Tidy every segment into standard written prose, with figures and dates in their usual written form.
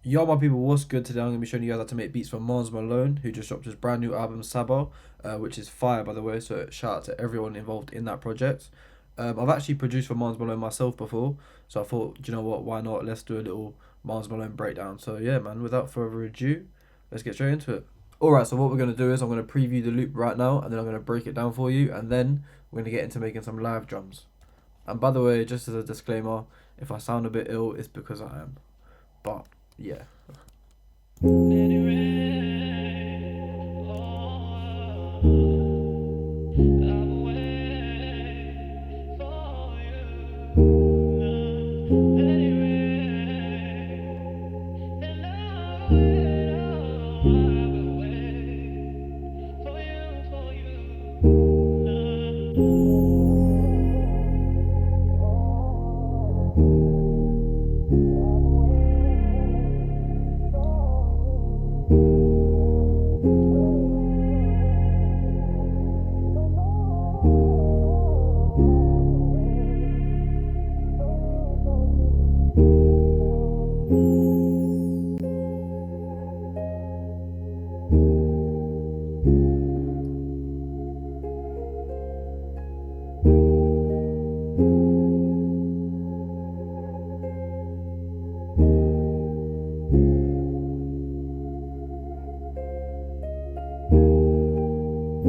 Yo, my people, what's good? Today I'm going to be showing you guys how to make beats for Marnz Malone, who just dropped his brand new album, Saba, which is fire, by the way, so shout out to everyone involved in that project. I've actually produced for Marnz Malone myself before, so I thought, do you know what, why not? Let's do a little Marnz Malone breakdown. So yeah, man, without further ado, let's get straight into it. Alright, so what we're going to do is I'm going to preview the loop right now, and then I'm going to break it down for you, and then we're going to get into making some live drums. And by the way, just as a disclaimer, if I sound a bit ill, it's because I am. But yeah.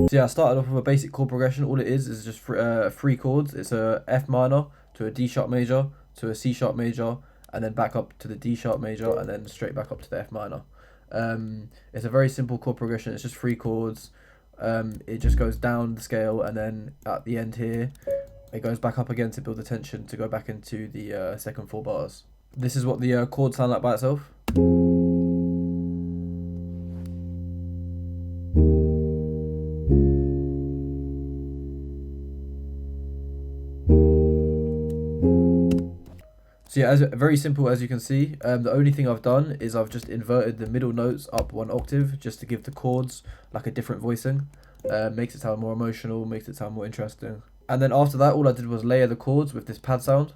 So yeah, I started off with a basic chord progression. All it is just three chords. It's a F minor to a D sharp major to a C sharp major, and then back up to the D sharp major, and then straight back up to the F minor. It's a very simple chord progression. It's just three chords. It just goes down the scale, and then at the end here, it goes back up again to build the tension to go back into the second four bars. This is what the chords sound like by itself. So yeah, very simple as you can see. The only thing I've done is I've just inverted the middle notes up one octave just to give the chords like a different voicing. Makes it sound more emotional, makes it sound more interesting. And then after that, all I did was layer the chords with this pad sound.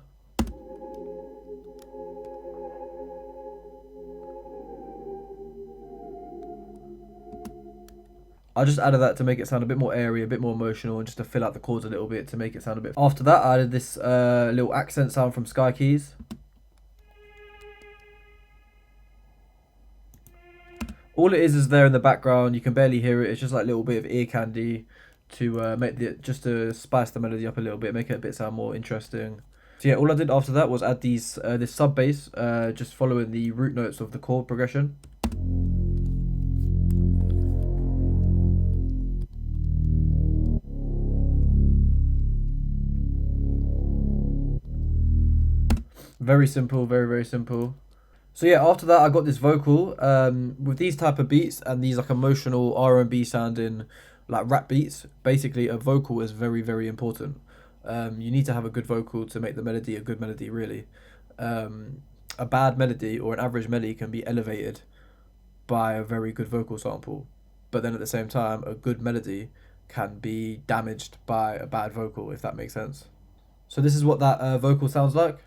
I just added that to make it sound a bit more airy, a bit more emotional, and just to fill out the chords a little bit to make it sound a bit. After that, I added this little accent sound from Sky Keys. All it is there in the background. You can barely hear it. It's just like a little bit of ear candy to make just to spice the melody up a little bit, make it a bit sound more interesting. So yeah, all I did after that was add these this sub bass, just following the root notes of the chord progression. Very simple, very simple. So yeah, after that I got this vocal. With these type of beats and these like emotional R&B sounding like rap beats, basically a vocal is very important. You need to have a good vocal to make the melody a good melody, really. A bad melody or an average melody can be elevated by a very good vocal sample, but then at the same time a good melody can be damaged by a bad vocal, if that makes sense. So this is what that vocal sounds like.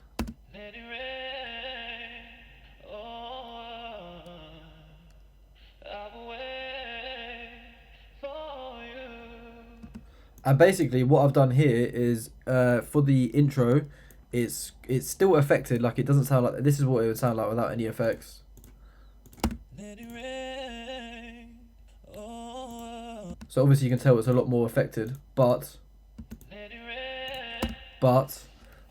And basically what I've done here is for the intro, it's still affected, like it doesn't sound like, this is what it would sound like without any effects. So obviously you can tell it's a lot more affected, but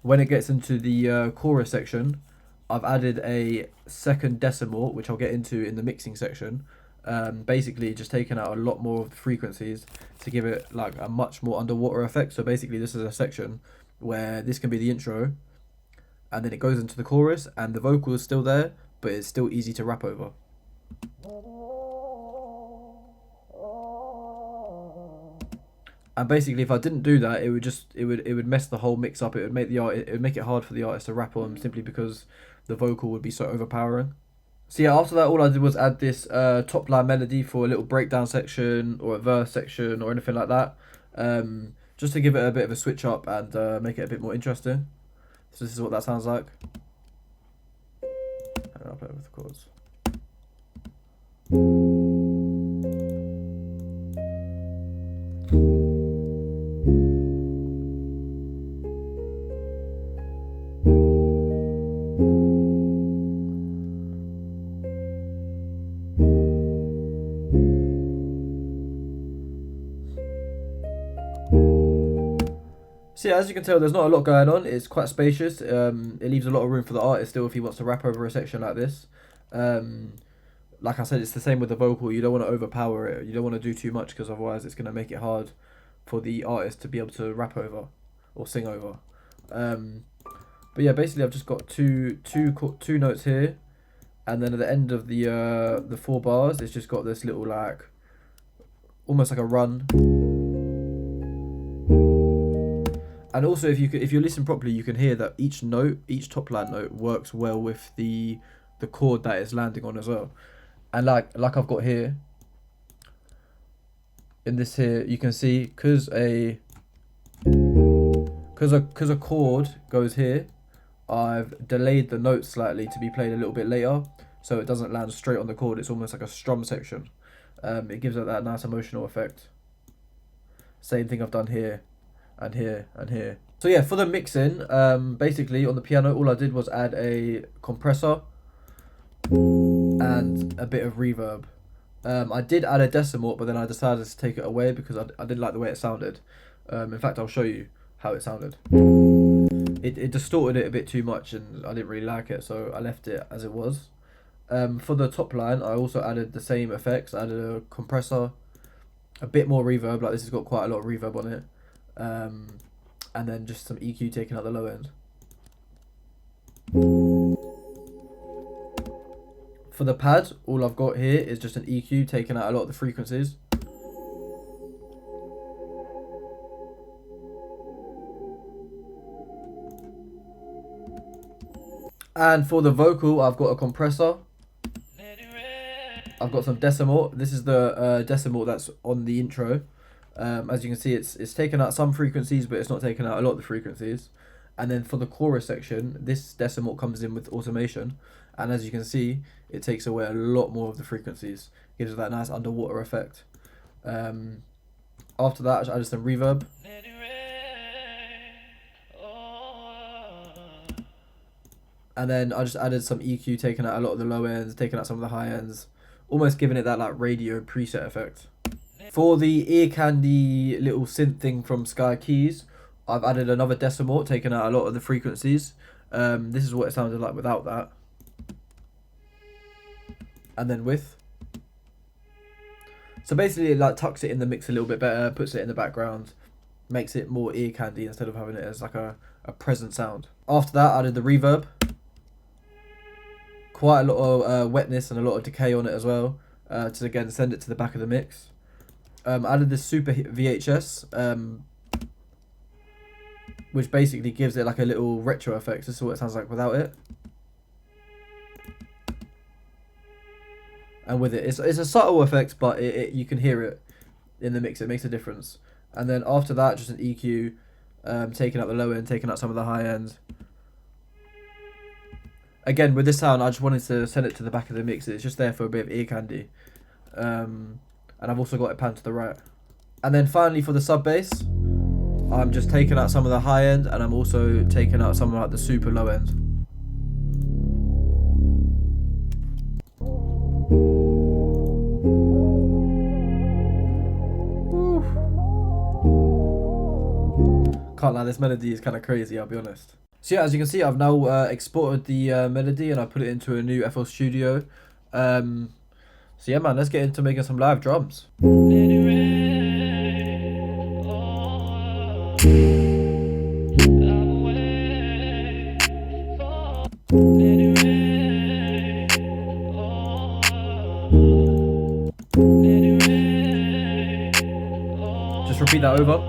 when it gets into the chorus section, I've added a second decimal, which I'll get into in the mixing section. Basically just taking out a lot more of the frequencies to give it like a much more underwater effect. So basically this is a section where this can be the intro, and then it goes into the chorus and the vocal is still there, but it's still easy to rap over. And basically if I didn't do that, it would mess the whole mix up. It would make it hard for the artist to rap on, simply because the vocal would be so overpowering. So yeah, after that, all I did was add this top line melody for a little breakdown section or a verse section or anything like that, just to give it a bit of a switch up and make it a bit more interesting. So this is what that sounds like. And I'll play it with the chords. So yeah, as you can tell, there's not a lot going on. It's quite spacious. It leaves a lot of room for the artist still if he wants to rap over a section like this. Like I said, it's the same with the vocal. You don't want to overpower it. You don't want to do too much because otherwise it's going to make it hard for the artist to be able to rap over or sing over. But yeah, basically I've just got two notes here, and then at the end of the 4 bars, it's just got this little like almost like a run. And also, if you listen properly, you can hear that each note, each top line note, works well with the chord that it's landing on as well. And like I've got here, in this here, you can see because a chord goes here, I've delayed the note slightly to be played a little bit later, so it doesn't land straight on the chord. It's almost like a strum section. It gives it that nice emotional effect. Same thing I've done here, and here, and here. So yeah, for the mixing, basically on the piano, all I did was add a compressor and a bit of reverb. I did add a decimalt, but then I decided to take it away because I didn't like the way it sounded. In fact, I'll show you how it sounded. It distorted it a bit too much, and I didn't really like it, so I left it as it was. For the top line, I also added the same effects. I added a compressor, a bit more reverb, like this has got quite a lot of reverb on it, and then just some EQ taking out the low end. For the pad, all I've got here is just an EQ taking out a lot of the frequencies. And for the vocal, I've got a compressor. I've got some decimalt. This is the decimalt that's on the intro. As you can see, it's taken out some frequencies, but it's not taken out a lot of the frequencies. And then for the chorus section, this decimalt comes in with automation. And as you can see, it takes away a lot more of the frequencies. Gives it that nice underwater effect. After that, I added some reverb. And then I just added some EQ, taking out a lot of the low ends, taking out some of the high ends, almost giving it that like radio preset effect. For the ear candy little synth thing from Sky Keys, I've added another decimalt, taking out a lot of the frequencies. This is what it sounded like without that. And then with. So basically it like tucks it in the mix a little bit better, puts it in the background, makes it more ear candy instead of having it as like a present sound. After that, I added the reverb. Quite a lot of wetness and a lot of decay on it as well, to again send it to the back of the mix. I added this super VHS, which basically gives it like a little retro effect. This is what it sounds like without it. And with it, it's a subtle effect, but you can hear it in the mix. It makes a difference. And then after that, just an EQ, taking out the low end, taking out some of the high end. Again, with this sound, I just wanted to send it to the back of the mix. It's just there for a bit of ear candy. And I've also got it panned to the right. And then finally for the sub bass, I'm just taking out some of the high end, and I'm also taking out some of like the super low end. Can't lie, this melody is kind of crazy, I'll be honest. So yeah, as you can see, I've now exported the melody and I put it into a new FL Studio. So yeah, man, let's get into making some live drums. Just repeat that over.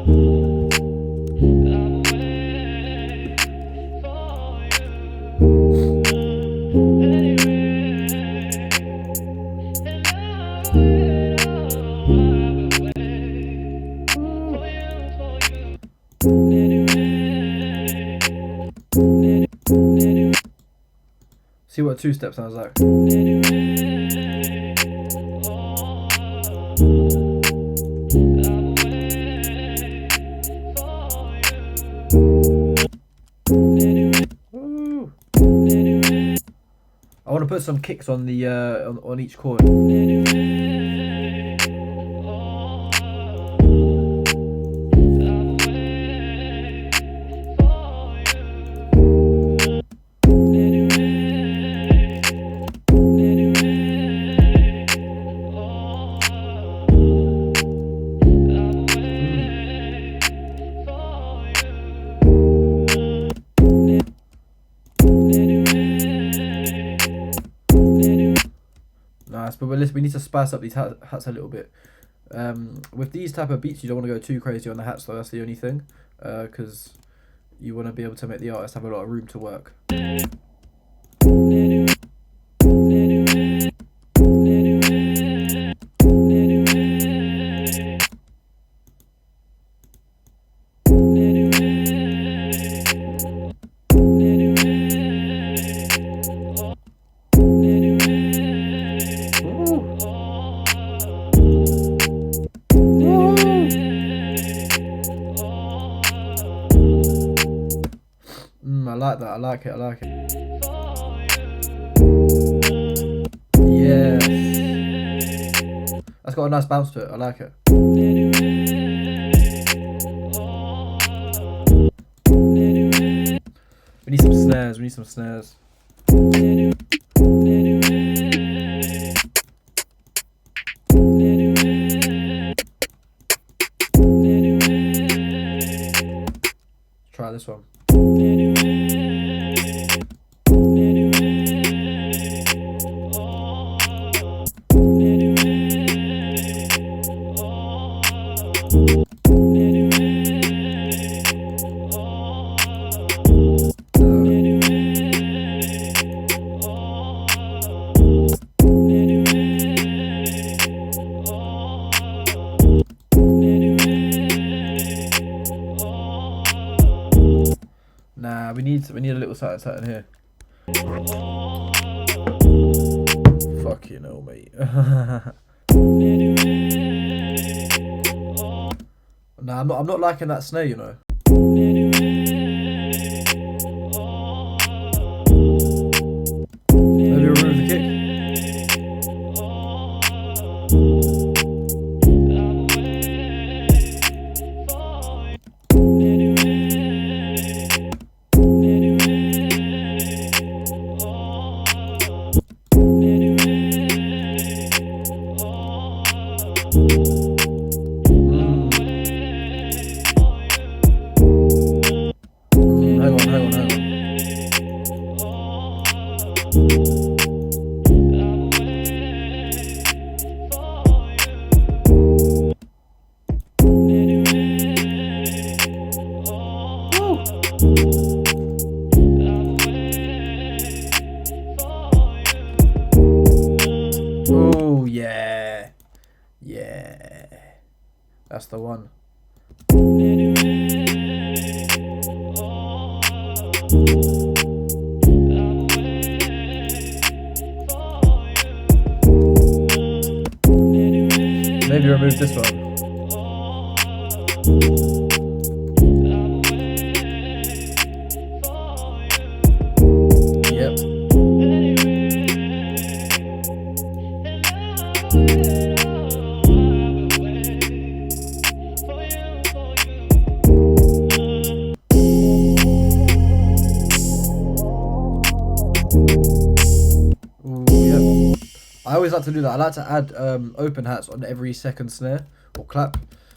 See what a two-step sounds like. Ooh. I want to put some kicks on the on each chord. Nice, but we need to spice up these hats a little bit. With these type of beats, you don't want to go too crazy on the hats though, that's the only thing. Because you want to be able to make the artist have a lot of room to work. I like that. I like it. I like it. Yes. That's got a nice bounce to it. I like it. We need some snares. We need some snares. Try this one. Nah, we need a little something here. Fuck you know, mate. Nah, I'm not liking that snare, you know. Maybe remove the kick. Oh yeah, yeah, that's the one. Maybe remove this one. Yep. Ooh, yep. I always like to do that. I like to add open hats on every second snare or clap.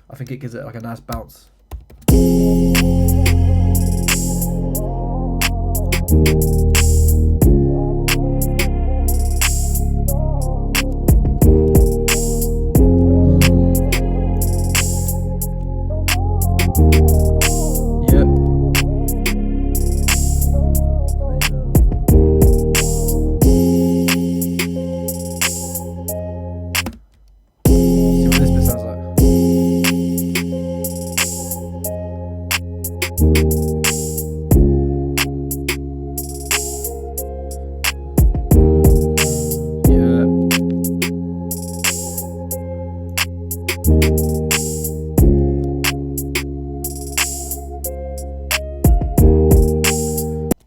I think it gives it like a nice bounce.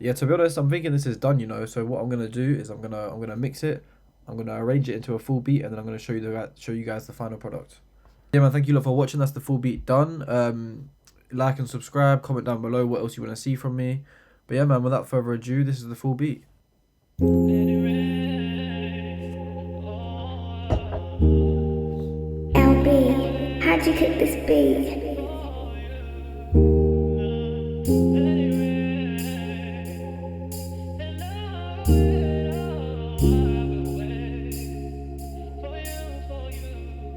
Yeah, to be honest, I'm thinking this is done, you know. So what I'm gonna do is I'm gonna mix it, I'm gonna arrange it into a full beat, and then I'm gonna show you guys the final product. Yeah, man, thank you lot for watching. That's the full beat done. Like and subscribe, comment down below what else you want to see from me. But yeah, man, without further ado, this is the full beat. LB, how'd you cook this beat?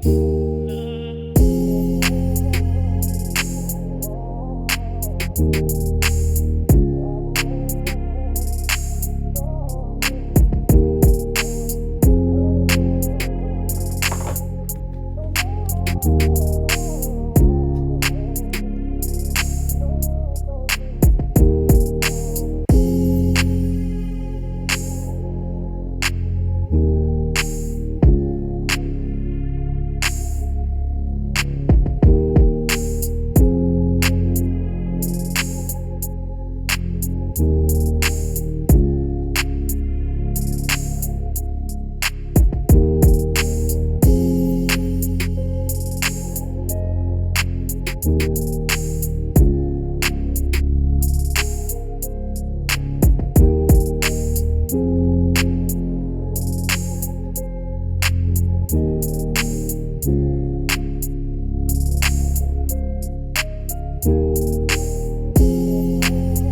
beat?